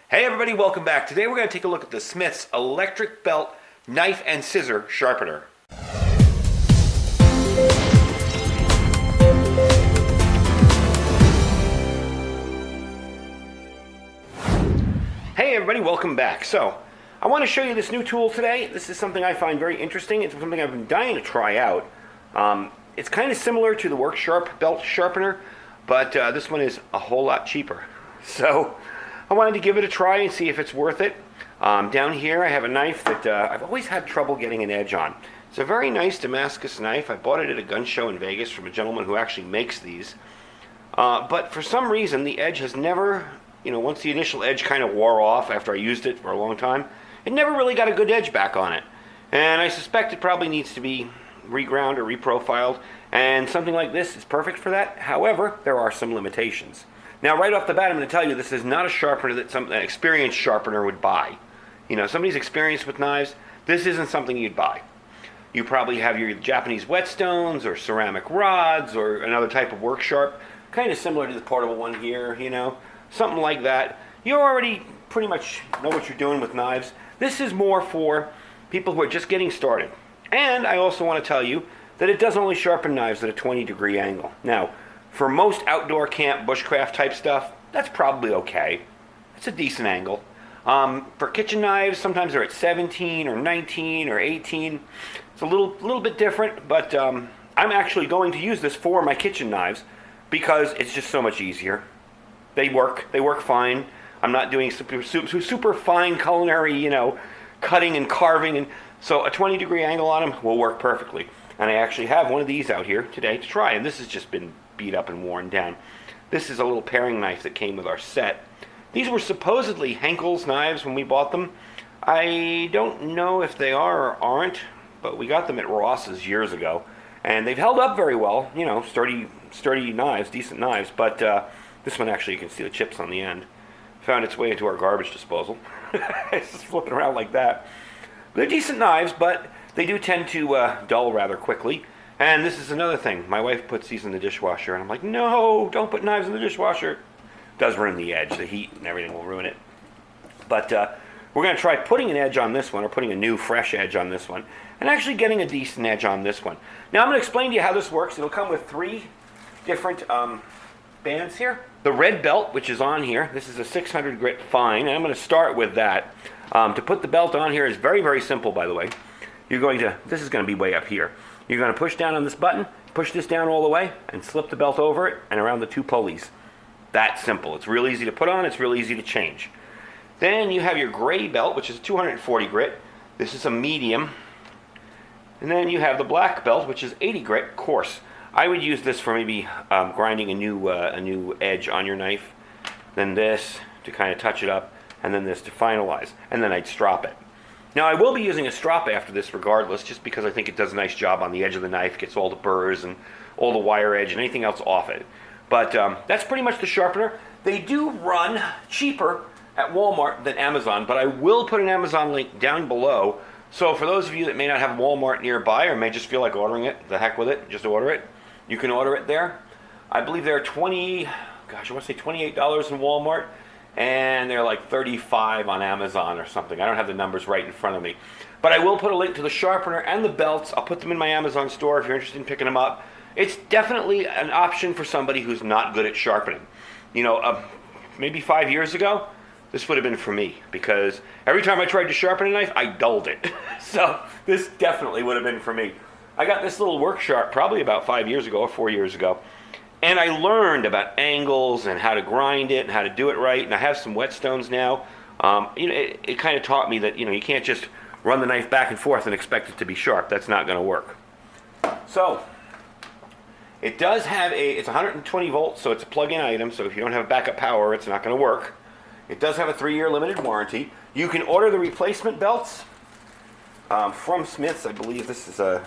Hey everybody, welcome back. Today we're going to take a look at the Smith's electric belt knife and scissor sharpener. Hey everybody, welcome back. So, I want to show you this new tool today. This is something I find very interesting. It's something I've been dying to try out. It's kind of similar to the Work Sharp belt sharpener, but this one is a whole lot cheaper. So, I wanted to give it a try and see if it's worth it. Down here I have a knife that I've always had trouble getting an edge on. It's a very nice Damascus knife. I bought it at a gun show in Vegas from a gentleman who actually makes these. But for some reason the edge has never, once the initial edge kind of wore off after I used it for a long time, it never really got a good edge back on it. And I suspect it probably needs to be reground or reprofiled, and something like this is perfect for that. However, there are some limitations. Now, right off the bat, I'm going to tell you this is not a sharpener that an experienced sharpener would buy. Somebody's experienced with knives, this isn't something you'd buy. You probably have your Japanese whetstones or ceramic rods or another type of work sharp, kind of similar to the portable one here, something like that. You already pretty much know what you're doing with knives. This is more for people who are just getting started. And I also want to tell you that it does only sharpen knives at a 20-degree angle. Now, for most outdoor camp, bushcraft type stuff, that's probably okay. It's a decent angle. For kitchen knives, sometimes they're at 17 or 19 or 18. It's a little bit different, but I'm actually going to use this for my kitchen knives because it's just so much easier. They work fine. I'm not doing super fine culinary, cutting and carving, and so a 20-degree angle on them will work perfectly. And I actually have one of these out here today to try, and this has just been beat up and worn down. This is a little paring knife that came with our set. These were supposedly Henkel's knives when we bought them. I don't know if they are or aren't, but we got them at Ross's years ago, and they've held up very well. Sturdy knives, decent knives, but this one actually, you can see the chips on the end. Found its way into our garbage disposal. It's just flipping around like that. They're decent knives, but they do tend to dull rather quickly. And this is another thing. My wife puts these in the dishwasher, and I'm like, no, don't put knives in the dishwasher. It does ruin the edge. The heat and everything will ruin it. But we're going to try putting an edge on this one, or putting a new, fresh edge on this one, and actually getting a decent edge on this one. Now, I'm going to explain to you how this works. It'll come with 3 different bands here. The red belt, which is on here, this is a 600 grit fine, and I'm going to start with that. To put the belt on here is very, very simple, by the way. This is going to be way up here. You're going to push down on this button, push this down all the way, and slip the belt over it and around the 2 pulleys. That simple. It's real easy to put on, it's real easy to change. Then you have your gray belt, which is 240 grit. This is a medium. And then you have the black belt, which is 80 grit, coarse. I would use this for maybe grinding a new edge on your knife. Then this to kind of touch it up, and then this to finalize. And then I'd strop it. Now, I will be using a strop after this regardless, just because I think it does a nice job on the edge of the knife, gets all the burrs and all the wire edge and anything else off it. But that's pretty much the sharpener. They do run cheaper at Walmart than Amazon, but I will put an Amazon link down below. So for those of you that may not have Walmart nearby or may just feel like ordering it, the heck with it, just order it. You can order it there. I believe they're $28 in Walmart. And they're like $35 on Amazon or something. I don't have the numbers right in front of me. But I will put a link to the sharpener and the belts. I'll put them in my Amazon store if you're interested in picking them up. It's definitely an option for somebody who's not good at sharpening. Maybe 5 years ago, this would have been for me. Because every time I tried to sharpen a knife, I dulled it. So this definitely would have been for me. I got this little work sharp probably about 5 years ago or 4 years ago. And I learned about angles and how to grind it and how to do it right. And I have some whetstones now. It kind of taught me that, you can't just run the knife back and forth and expect it to be sharp. That's not going to work. So, it does have it's 120 volts, so it's a plug-in item. So if you don't have backup power, it's not going to work. It does have a 3-year limited warranty. You can order the replacement belts from Smith's. I believe this is a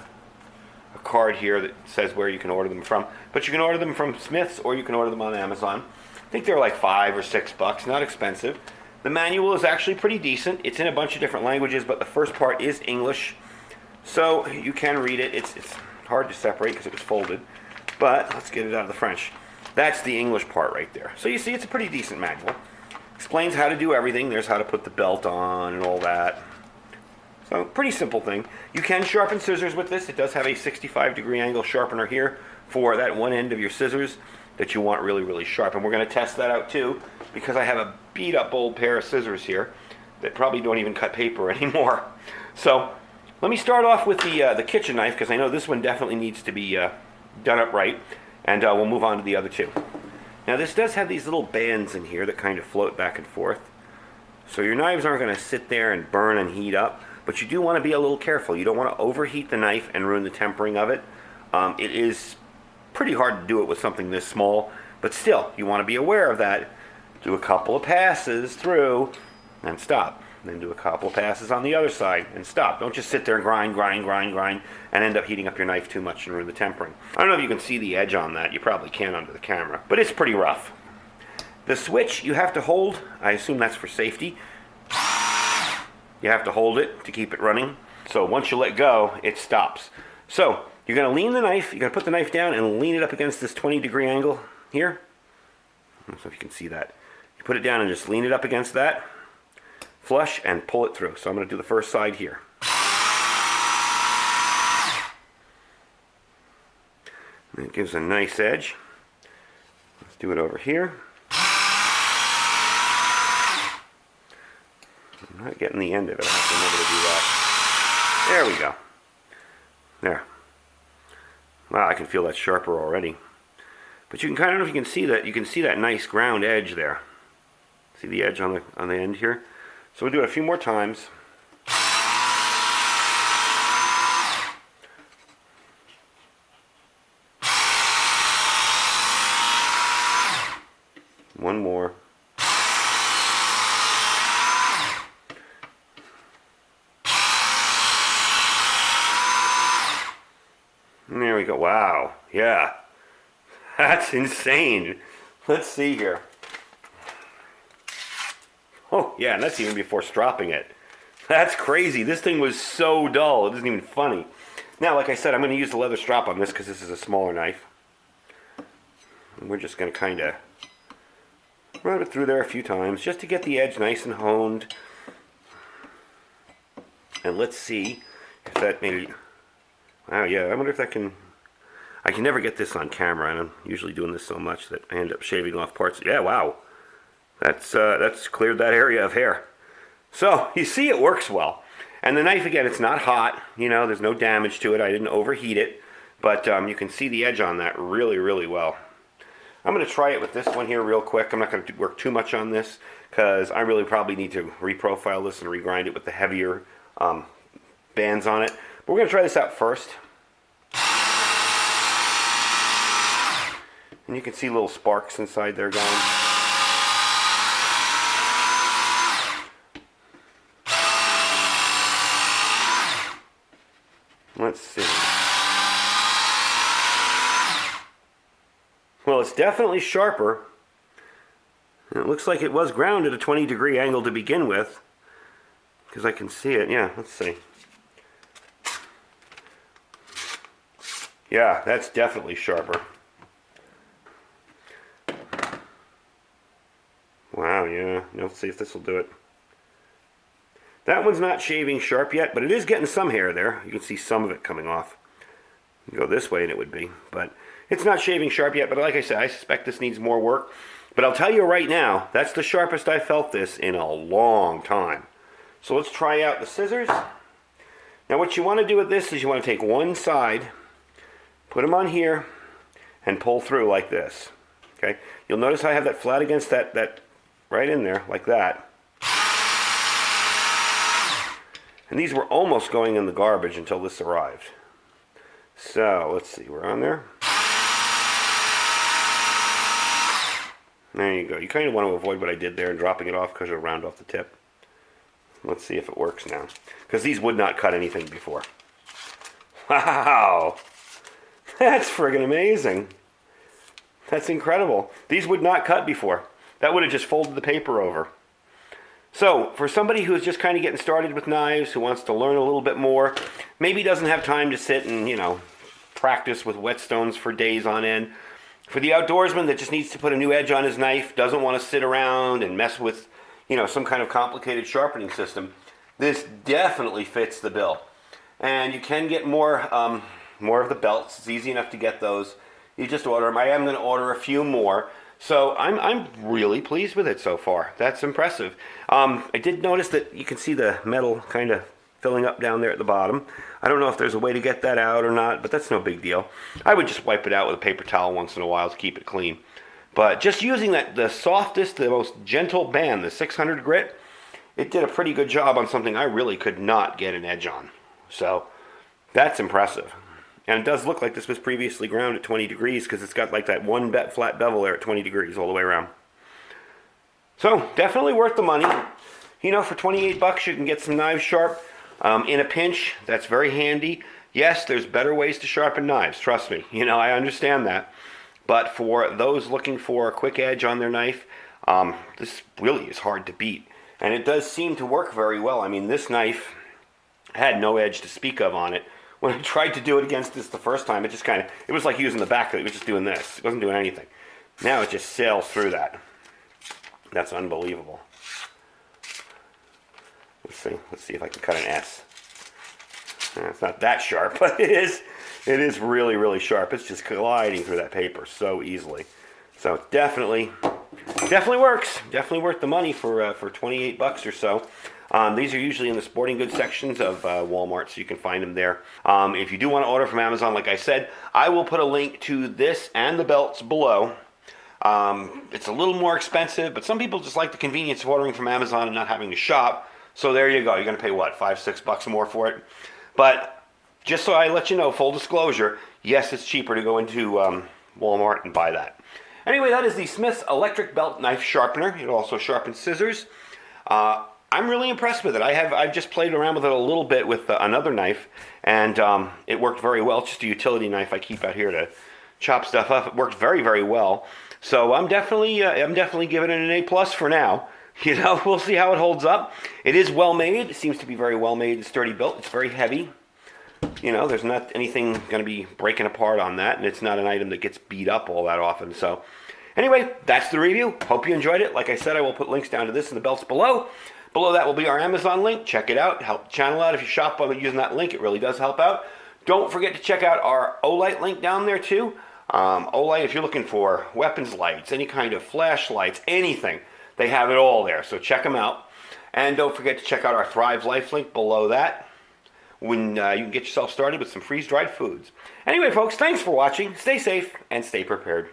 card here that says where you can order them from, but you can order them from Smith's or you can order them on Amazon. I think they're like $5 or $6, not expensive. The manual is actually pretty decent. It's in a bunch of different languages, but the first part is English, so you can read it. It's hard to separate because it was folded, but let's get it out of the French. That's the English part right there. So you see, it's a pretty decent manual. Explains how to do everything. There's how to put the belt on and all that. So, pretty simple thing. You can sharpen scissors with this. It does have a 65-degree angle sharpener here for that one end of your scissors that you want really, really sharp. And we're going to test that out too, because I have a beat-up old pair of scissors here that probably don't even cut paper anymore. So, let me start off with the kitchen knife, because I know this one definitely needs to be done up right, and we'll move on to the other two. Now, this does have these little bands in here that kind of float back and forth. So your knives aren't going to sit there and burn and heat up, but you do want to be a little careful. You don't want to overheat the knife and ruin the tempering of it. It is pretty hard to do it with something this small, but still, you want to be aware of that. Do a couple of passes through and stop. Then do a couple of passes on the other side and stop. Don't just sit there and grind, and end up heating up your knife too much and ruin the tempering. I don't know if you can see the edge on that. You probably can under the camera, but it's pretty rough. The switch you have to hold. I assume that's for safety. You have to hold it to keep it running. So once you let go, it stops. So you're going to lean the knife. You're going to put the knife down and lean it up against this 20-degree angle here. I don't know if you can see that. You put it down and just lean it up against that. Flush and pull it through. So I'm going to do the first side here. And it gives a nice edge. Let's do it over here. I'm not getting the end of it. I have to remember to do that. There we go. There. Wow, I can feel that sharper already. But you can kind of, I don't know if you can see that. You can see that nice ground edge there. See the edge on the end here? So we'll do it a few more times. One more. And there we go. Wow. Yeah. That's insane. Let's see here. Oh, yeah, and that's even before stropping it. That's crazy. This thing was so dull. It isn't even funny. Now, like I said, I'm going to use the leather strap on this because this is a smaller knife. And we're just going to kind of run it through there a few times just to get the edge nice and honed. And let's see if that maybe... Wow, yeah, I wonder if that can... I can never get this on camera, and I'm usually doing this so much that I end up shaving off parts. Yeah, wow. That's cleared that area of hair. So, you see it works well. And the knife, again, it's not hot. You know, there's no damage to it. I didn't overheat it. But you can see the edge on that really, really well. I'm going to try it with this one here real quick. I'm not going to work too much on this because I really probably need to reprofile this and regrind it with the heavier bands on it. But we're going to try this out first. And you can see little sparks inside there going. Let's see. Well, it's definitely sharper. And it looks like it was ground at a 20-degree angle to begin with. Because I can see it. Yeah, let's see. Yeah, that's definitely sharper. Wow, yeah. Let's see if this will do it. That one's not shaving sharp yet, but it is getting some hair there. You can see some of it coming off. You go this way and it would be. But it's not shaving sharp yet, but like I said, I suspect this needs more work. But I'll tell you right now, that's the sharpest I felt this in a long time. So let's try out the scissors. Now what you want to do with this is you want to take one side, put them on here, and pull through like this. Okay? You'll notice I have that flat against that right in there, like that. And these were almost going in the garbage until this arrived. So, let's see, we're on there. There you go. You kind of want to avoid what I did there and dropping it off because it'll round off the tip. Let's see if it works now. Because these would not cut anything before. Wow! That's friggin' amazing. That's incredible. These would not cut before. That would have just folded the paper over. So, for somebody who's just kind of getting started with knives, who wants to learn a little bit more, maybe doesn't have time to sit and, practice with whetstones for days on end. For the outdoorsman that just needs to put a new edge on his knife, doesn't want to sit around and mess with some kind of complicated sharpening system, this definitely fits the bill. And you can get more of the belts. It's easy enough to get those. You just order them. I am going to order a few more. So I'm really pleased with it so far. That's impressive. I did notice that you can see the metal kind of filling up down there at the bottom. I don't know if there's a way to get that out or not, but that's no big deal. I would just wipe it out with a paper towel once in a while to keep it clean. But just using the softest, the most gentle band, the 600 grit, it did a pretty good job on something I really could not get an edge on. So that's impressive. And it does look like this was previously ground at 20 degrees because it's got like that one flat bevel there at 20 degrees all the way around. So definitely worth the money. For 28 bucks you can get some knives sharp. In a pinch, that's very handy. Yes, there's better ways to sharpen knives, trust me. I understand that. But for those looking for a quick edge on their knife, this really is hard to beat. And it does seem to work very well. I mean, this knife had no edge to speak of on it. When I tried to do it against this the first time, it just it was like using the back of it. It was just doing this. It wasn't doing anything. Now it just sails through that. That's unbelievable. Let's see if I can cut an S. It's not that sharp, but it is really, really sharp. It's just gliding through that paper so easily. So definitely works. Definitely worth the money for 28 bucks or so. These are usually in the sporting goods sections of Walmart, so you can find them there. If you do want to order from Amazon, like I said, I will put a link to this and the belts below. It's a little more expensive, but some people just like the convenience of ordering from Amazon and not having to shop. So there you go. You're going to pay, what, $5-6 more for it? But just so I let you know, full disclosure, yes, it's cheaper to go into Walmart and buy that. Anyway, that is the Smith's Electric Belt Knife Sharpener. It also sharpens scissors. I'm really impressed with it. I've just played around with it a little bit with another knife, and it worked very well. It's just a utility knife I keep out here to chop stuff up. It worked very, very well. So I'm definitely giving it an A+ for now. We'll see how it holds up. It is well made. It seems to be very well made and sturdy built. It's very heavy. There's not anything going to be breaking apart on that, and it's not an item that gets beat up all that often. So anyway, that's the review. Hope you enjoyed it. Like I said, I will put links down to this and the belts below. Below that will be our Amazon link. Check it out. Help the channel out. If you shop using that link, it really does help out. Don't forget to check out our Olight link down there too. Olight, if you're looking for weapons lights, any kind of flashlights, anything, they have it all there. So check them out. And don't forget to check out our Thrive Life link below that, when you can get yourself started with some freeze-dried foods. Anyway, folks, thanks for watching. Stay safe and stay prepared.